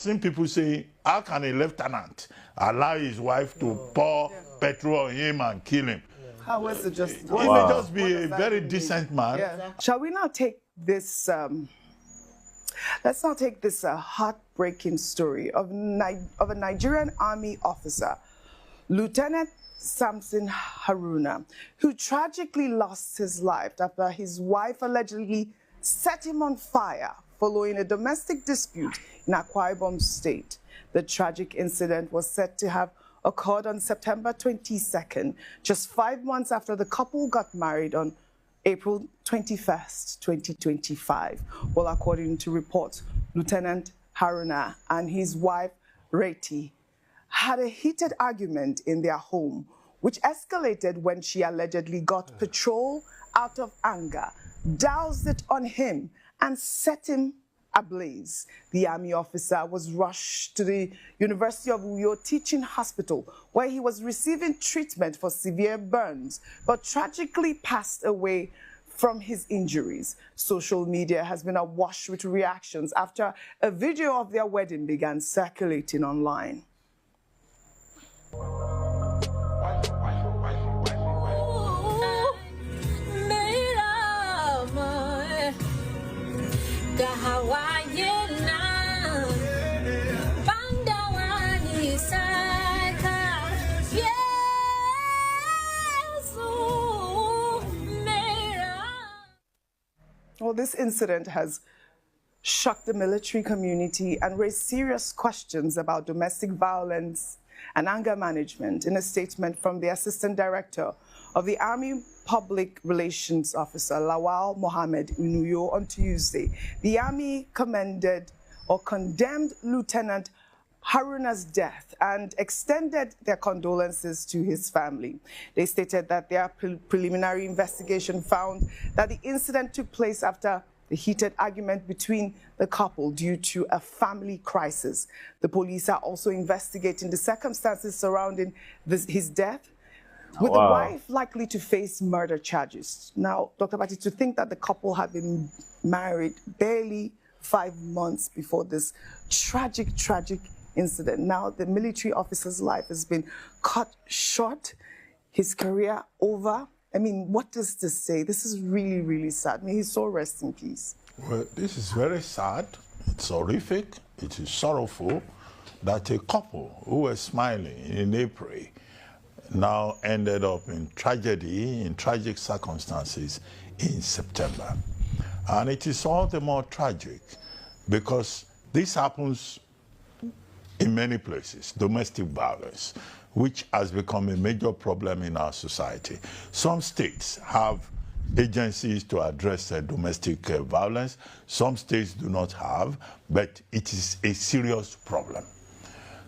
Seen people say, how can a lieutenant allow his wife to pour petrol on him and kill him? How is it just? He may just be a very decent man. Yeah. Shall we now take this? Let's now take this heartbreaking story of a Nigerian Army officer, Lieutenant Samson Haruna, who tragically lost his life after his wife allegedly set him on fire following a domestic dispute in Akwa Ibom State. The tragic incident was said to have occurred on September 22nd, just 5 months after the couple got married on April 21st, 2025. Well, according to reports, Lieutenant Haruna and his wife, Reti, had a heated argument in their home, which escalated when she allegedly got petrol out of anger, doused it on him, and set him ablaze. The army officer was rushed to the University of Uyo Teaching Hospital, where he was receiving treatment for severe burns, but tragically passed away from his injuries. Social media has been awash with reactions after a video of their wedding began circulating online. Well, this incident has shocked the military community and raised serious questions about domestic violence and anger management. In a statement from the Assistant Director of the Army Public Relations Officer, Lawal Mohammed Unuyo, on Tuesday, the Army commended or condemned Lieutenant Haruna's death and extended their condolences to his family. They stated that their preliminary investigation found that the incident took place after a heated argument between the couple due to a family crisis. The police are also investigating the circumstances surrounding his death, with the wife likely to face murder charges. Now, Dr. Bati, to think that the couple had been married barely 5 months before this tragic incident. Now the military officer's life has been cut short, his career over. I mean, what does this say? This is really, really sad. May his soul rest in peace. Well, this is very sad. It's horrific. It is sorrowful that a couple who were smiling in April now ended up in tragedy, in tragic circumstances in September. And it is all the more tragic because this happens in many places, domestic violence, which has become a major problem in our society. Some states have agencies to address domestic violence. Some states do not have, but it is a serious problem.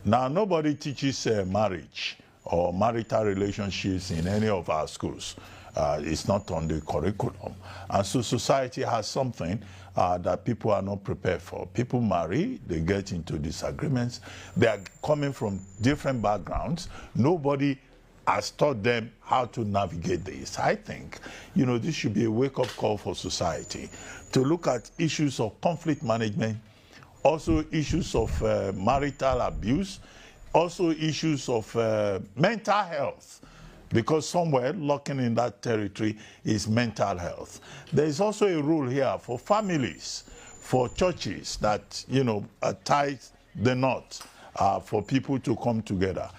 Now, nobody teaches marriage or marital relationships in any of our schools. It's not on the curriculum. And so society has something that people are not prepared for. People marry, they get into disagreements. They are coming from different backgrounds. Nobody has taught them how to navigate this. I think, this should be a wake-up call for society to look at issues of conflict management, also issues of marital abuse, also issues of mental health, because somewhere lurking in that territory is mental health. There is also a role here for families, for churches that, tie the knot for people to come together.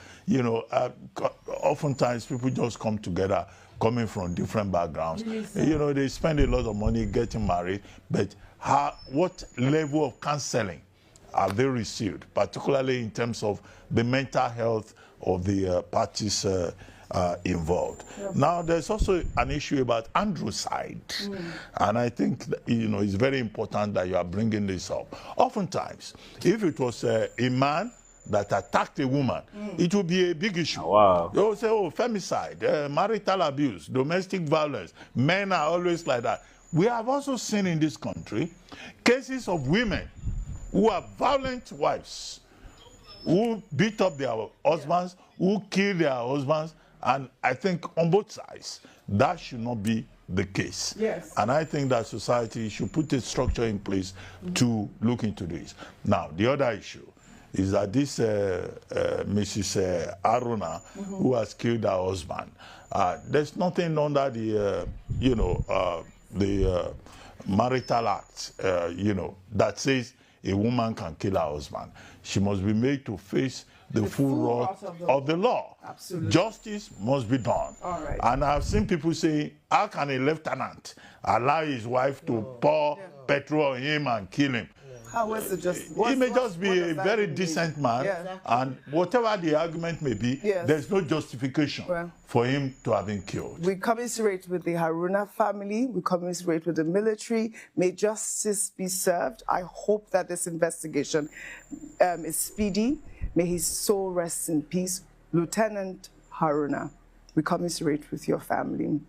Oftentimes people just come together coming from different backgrounds. They spend a lot of money getting married, but what level of counseling have they received, particularly in terms of the mental health of the parties involved? Yep. Now, there's also an issue about androcide. And I think, it's very important that you are bringing this up. Oftentimes, if it was a man that attacked a woman, it would be a big issue. They will say, femicide, marital abuse, domestic violence. Men are always like that. We have also seen in this country cases of women who are violent wives, who beat up their husbands, who kill their husbands. And I think on both sides, that should not be the case. Yes. And I think that society should put a structure in place to look into this. Now, the other issue is that this Mrs. Aruna, who has killed her husband, there's nothing under the, the marital act, that says a woman can kill her husband. She must be made to face the full wrath of the law. Absolutely. Justice must be done. All right. And I've seen people say, how can a lieutenant allow his wife to pour petrol on him and kill him? How is it just? He may just be a very decent man, and whatever the argument may be, there's no justification for him to have been killed. We commiserate with the Haruna family. We commiserate with the military. May justice be served. I hope that this investigation is speedy. May his soul rest in peace. Lieutenant Haruna, we commiserate with your family.